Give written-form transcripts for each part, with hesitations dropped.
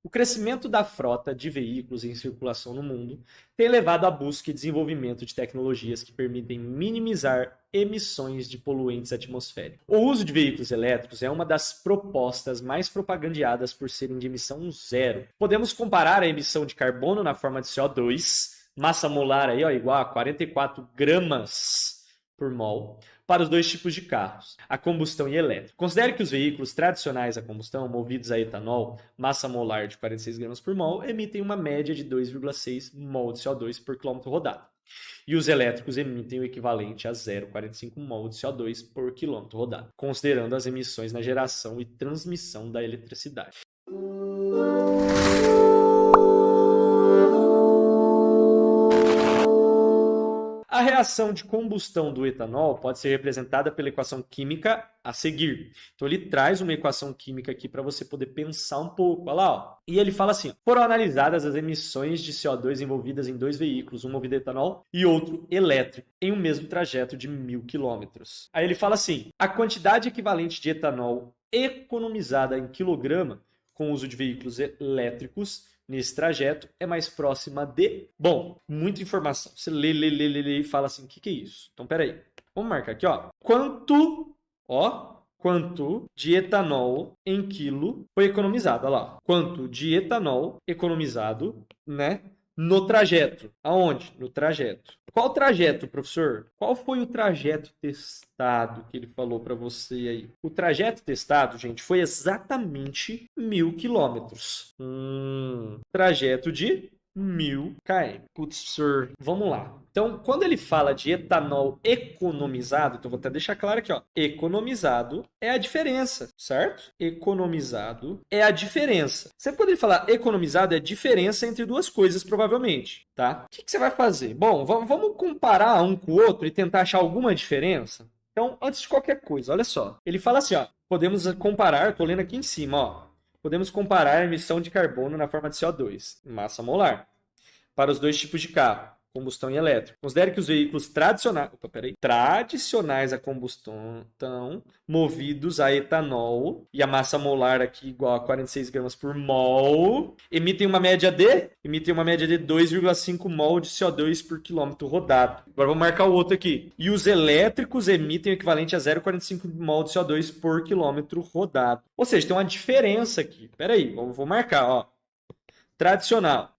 O crescimento da frota de veículos em circulação no mundo tem levado à busca e desenvolvimento de tecnologias que permitem minimizar emissões de poluentes atmosféricos. O uso de veículos elétricos é uma das propostas mais propagandeadas por serem de emissão zero. Podemos comparar a emissão de carbono na forma de CO2, massa molar aí, ó, igual a 44 gramas por mol, para os dois tipos de carros, a combustão e elétrico. Considere que os veículos tradicionais a combustão, movidos a etanol, massa molar de 46 gramas por mol, emitem uma média de 2,6 mol de CO2 por quilômetro rodado. E os elétricos emitem o equivalente a 0,45 mol de CO2 por quilômetro rodado, considerando as emissões na geração e transmissão da eletricidade. A reação de combustão do etanol pode ser representada pela equação química a seguir. Então ele traz uma equação química aqui para você poder pensar um pouco. Olha lá, ó. E ele fala assim: foram analisadas as emissões de CO2 envolvidas em dois veículos, um movido a etanol e outro elétrico, em um mesmo trajeto de 1.000 quilômetros. Aí ele fala assim: a quantidade equivalente de etanol economizada em quilograma com o uso de veículos elétricos nesse trajeto é mais próxima de... Bom, muita informação. Você lê e fala assim, o que é isso? Então, peraí. Vamos marcar aqui, ó. Quanto de etanol em quilo foi economizado? Olha lá. Quanto de etanol economizado, né? No trajeto. Aonde? No trajeto. Qual trajeto, professor? Qual foi o trajeto testado que ele falou para você aí? O trajeto testado, gente, foi exatamente 1.000 quilômetros. Trajeto de 1.000 km. Putz, professor, vamos lá. Então, quando ele fala de etanol economizado, então vou até deixar claro aqui, ó. Economizado é a diferença, certo? Economizado é a diferença. Você poderia falar economizado é a diferença entre duas coisas, provavelmente, tá? O que você vai fazer? Bom, vamos comparar um com o outro e tentar achar alguma diferença? Então, antes de qualquer coisa, olha só. Ele fala assim, ó. Podemos comparar, tô lendo aqui em cima, ó. Podemos comparar a emissão de carbono na forma de CO2, massa molar, para os dois tipos de carro, combustão e elétrico. Considere que os veículos tradicionais a combustão estão movidos a etanol e a massa molar aqui igual a 46 gramas por mol, emitem uma média de 2,5 mol de CO2 por quilômetro rodado. Agora vamos marcar o outro aqui. E os elétricos emitem o equivalente a 0,45 mol de CO2 por quilômetro rodado. Ou seja, tem uma diferença aqui. Espera aí, vou marcar, ó. Tradicional.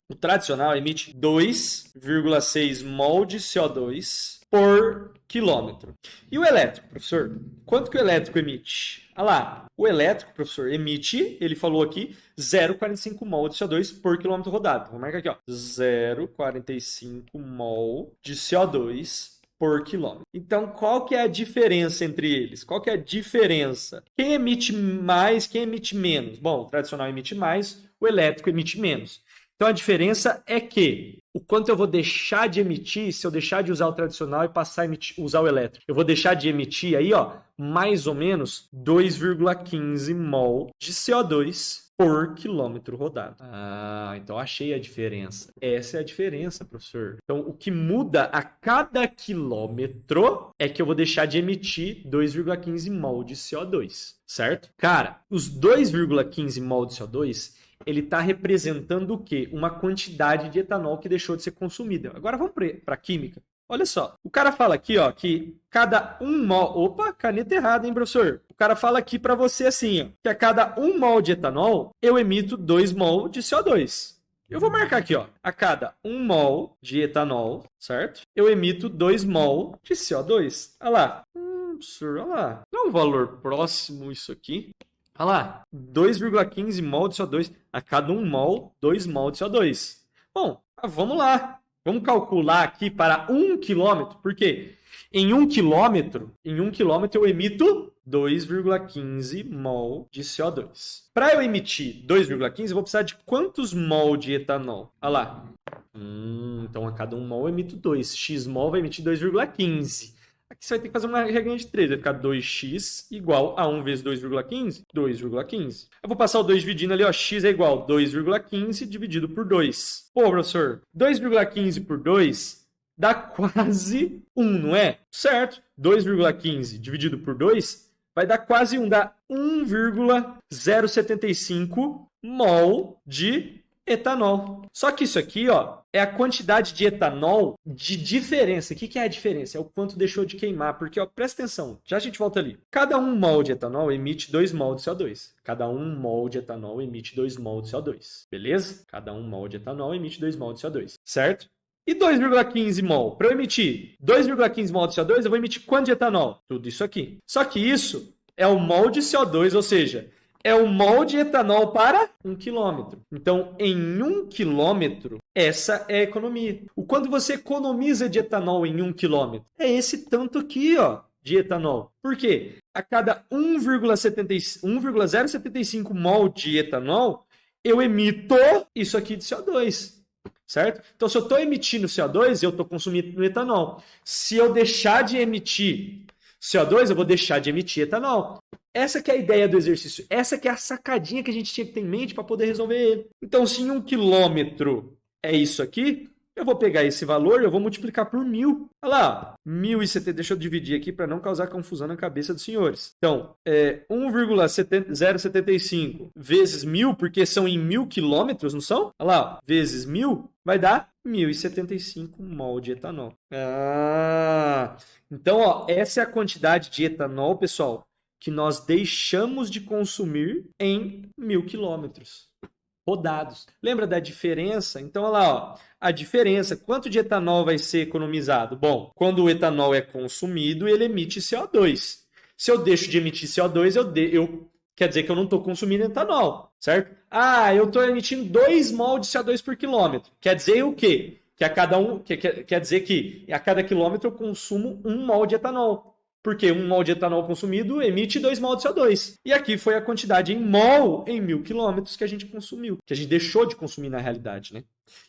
O tradicional emite 2,6 mol de CO2 por quilômetro. E o elétrico, professor? Quanto que o elétrico emite? Olha lá. O elétrico, professor, emite, ele falou aqui, 0,45 mol de CO2 por quilômetro rodado. Vou marcar aqui, ó. 0,45 mol de CO2 por quilômetro. Então, qual que é a diferença entre eles? Qual que é a diferença? Quem emite mais, quem emite menos? Bom, o tradicional emite mais, o elétrico emite menos. Então, a diferença é que o quanto eu vou deixar de emitir se eu deixar de usar o tradicional e passar a usar o elétrico. Eu vou deixar de emitir aí, ó, mais ou menos 2,15 mol de CO2 por quilômetro rodado. Então achei a diferença. Essa é a diferença, professor. Então, o que muda a cada quilômetro é que eu vou deixar de emitir 2,15 mol de CO2, certo? Cara, os 2,15 mol de CO2, ele está representando o quê? Uma quantidade de etanol que deixou de ser consumida. Agora vamos para a química. Olha só, o cara fala aqui, ó, que cada 1 mol... Opa, caneta errada, hein, professor? O cara fala aqui para você assim, ó, que a cada 1 mol de etanol, eu emito 2 mol de CO2. Eu vou marcar aqui, ó, a cada 1 mol de etanol, certo? Eu emito 2 mol de CO2. Olha lá. Professor, olha lá. Não é um valor próximo isso aqui? Olha lá, 2,15 mol de CO2 a cada 1 mol, 2 mol de CO2. Bom, vamos lá. Vamos calcular aqui para 1 quilômetro, porque em 1 quilômetro eu emito 2,15 mol de CO2. Para eu emitir 2,15, eu vou precisar de quantos mol de etanol? Olha lá. Então a cada 1 mol eu emito 2. X mol vai emitir 2,15. Aqui você vai ter que fazer uma regrinha de 3. Vai ficar 2x igual a 1 vezes 2,15. 2,15. Eu vou passar o 2 dividindo ali, ó. X é igual a 2,15 dividido por 2. Pô, professor, 2,15 por 2 dá quase 1, não é? Certo. 2,15 dividido por 2 vai dar quase dá 1,075 mol de etanol. Só que isso aqui, ó, é a quantidade de etanol de diferença. O que é a diferença? É o quanto deixou de queimar. Porque, ó, presta atenção, já a gente volta ali. Cada 1 mol de etanol emite 2 mol de CO2. Cada 1 mol de etanol emite 2 mol de CO2. Beleza? Cada 1 mol de etanol emite 2 mol de CO2. Certo? E 2,15 mol? Para eu emitir 2,15 mol de CO2, eu vou emitir quanto de etanol? Tudo isso aqui. Só que isso é o mol de CO2, ou seja, é o mol de etanol para 1 quilômetro. Então, em 1 quilômetro, essa é a economia. O quanto você economiza de etanol em 1 quilômetro? É esse tanto aqui, ó, de etanol. Por quê? A cada 1,075 mol de etanol, eu emito isso aqui de CO2. Certo? Então, se eu estou emitindo CO2, eu estou consumindo etanol. Se eu deixar de emitir CO2, eu vou deixar de emitir etanol. Essa que é a ideia do exercício. Essa que é a sacadinha que a gente tinha que ter em mente para poder resolver ele. Então, se em 1 quilômetro é isso aqui, eu vou pegar esse valor e eu vou multiplicar por 1.000. Olha lá, 1.070. Deixa eu dividir aqui para não causar confusão na cabeça dos senhores. Então, 1,075 vezes 1.000, porque são em 1.000 quilômetros, não são? Olha lá, vezes 1.000 vai dar 1.075 mol de etanol. Então, ó, essa é a quantidade de etanol, pessoal, que nós deixamos de consumir em 1.000 quilômetros rodados. Lembra da diferença? Então, olha lá, ó, a diferença, quanto de etanol vai ser economizado? Bom, quando o etanol é consumido, ele emite CO2. Se eu deixo de emitir CO2, quer dizer que eu não estou consumindo etanol, certo? Eu estou emitindo 2 mol de CO2 por quilômetro. Quer dizer o quê? Quer dizer que a cada quilômetro eu consumo 1 mol de etanol. Porque 1 mol de etanol consumido emite 2 mol de CO2. E aqui foi a quantidade em mol em 1.000 quilômetros que a gente consumiu. Que a gente deixou de consumir na realidade, né?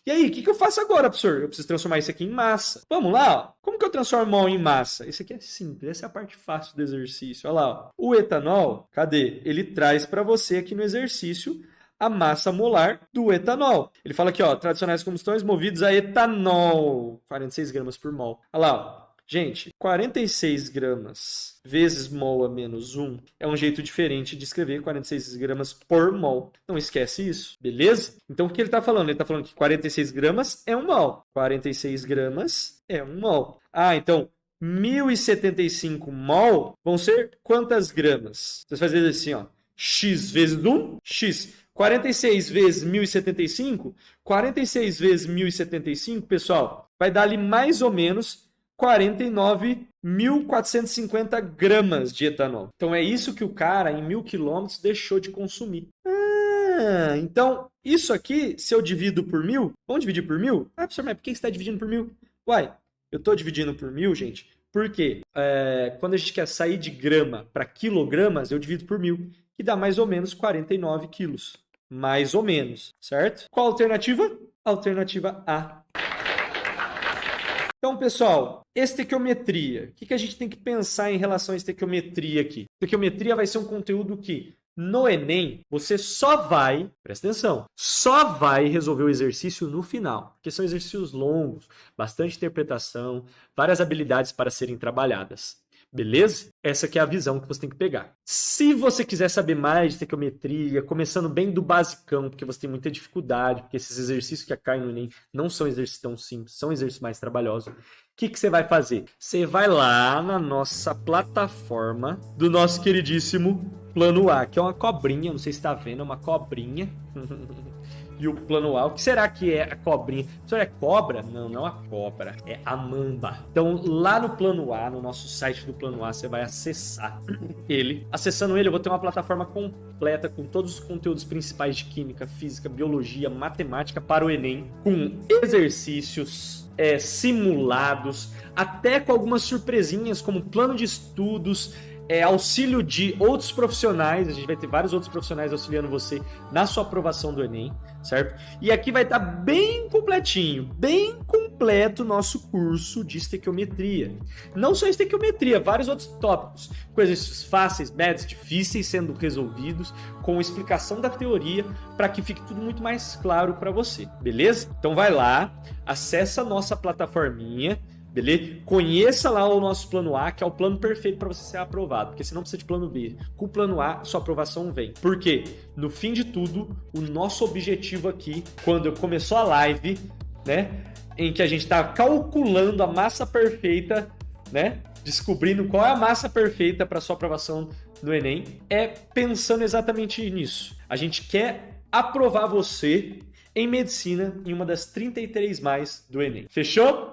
E aí, o que eu faço agora, professor? Eu preciso transformar isso aqui em massa. Vamos lá, ó. Como que eu transformo mol em massa? Isso aqui é simples, essa é a parte fácil do exercício. Olha lá, ó. O etanol, cadê? Ele traz para você aqui no exercício a massa molar do etanol. Ele fala aqui, ó, tradicionais combustões movidos a etanol, 46 gramas por mol. Olha lá, ó. Gente, 46 gramas vezes mol a menos 1 é um jeito diferente de escrever 46 gramas por mol. Não esquece isso, beleza? Então, o que ele está falando? Ele está falando que 46 gramas é 1 mol. 46 gramas é 1 mol. Então, 1.075 mol vão ser quantas gramas? Você vai fazer assim, ó. X vezes 1, X. 46 vezes 1.075, 46 vezes 1.075, pessoal, vai dar ali mais ou menos 49.450 gramas de etanol. Então, é isso que o cara, em 1.000 quilômetros, deixou de consumir. Então, isso aqui, se eu divido por 1.000, vamos dividir por 1.000? Professor, mas por que você está dividindo por 1.000? Uai, eu estou dividindo por 1.000, gente, porque quando a gente quer sair de grama para quilogramas, eu divido por 1.000, que dá mais ou menos 49 quilos. Mais ou menos, certo? Qual a alternativa? Alternativa A. Então, pessoal, estequiometria. O que a gente tem que pensar em relação à estequiometria aqui? Estequiometria vai ser um conteúdo que, no Enem, você presta atenção, só vai resolver o exercício no final. Porque são exercícios longos, bastante interpretação, várias habilidades para serem trabalhadas. Beleza? Essa aqui é a visão que você tem que pegar. Se você quiser saber mais de estequiometria, começando bem do basicão, porque você tem muita dificuldade, porque esses exercícios que caem no Enem não são exercícios tão simples, são exercícios mais trabalhosos, o que você vai fazer? Você vai lá na nossa plataforma do nosso queridíssimo Plano A, que é uma cobrinha, não sei se está vendo, é uma cobrinha. E o Plano A, o que será que é a cobrinha? Isso é cobra? Não, não é a cobra, é a mamba. Então, lá no Plano A, no nosso site do Plano A, você vai acessar ele. Acessando ele, eu vou ter uma plataforma completa com todos os conteúdos principais de química, física, biologia, matemática para o Enem, com exercícios simulados, até com algumas surpresinhas, como plano de estudos, auxílio de outros profissionais. A gente vai ter vários outros profissionais auxiliando você na sua aprovação do Enem, certo? E aqui vai estar bem completinho, bem completo o nosso curso de estequiometria. Não só estequiometria, vários outros tópicos, com exercícios fáceis, médios, difíceis sendo resolvidos, com explicação da teoria, para que fique tudo muito mais claro para você, beleza? Então vai lá, acessa a nossa plataforminha, beleza? Conheça lá o nosso plano A, que é o plano perfeito para você ser aprovado, porque você não precisa de plano B. Com o plano A, sua aprovação vem. Porque, no fim de tudo, o nosso objetivo aqui, quando começou a live, né, em que a gente está calculando a massa perfeita, né, descobrindo qual é a massa perfeita para sua aprovação no Enem, é pensando exatamente nisso. A gente quer aprovar você em medicina em uma das 33 mais do Enem. Fechou?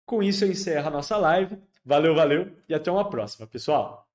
Com isso eu encerro a nossa live. Valeu, valeu e até uma próxima, pessoal.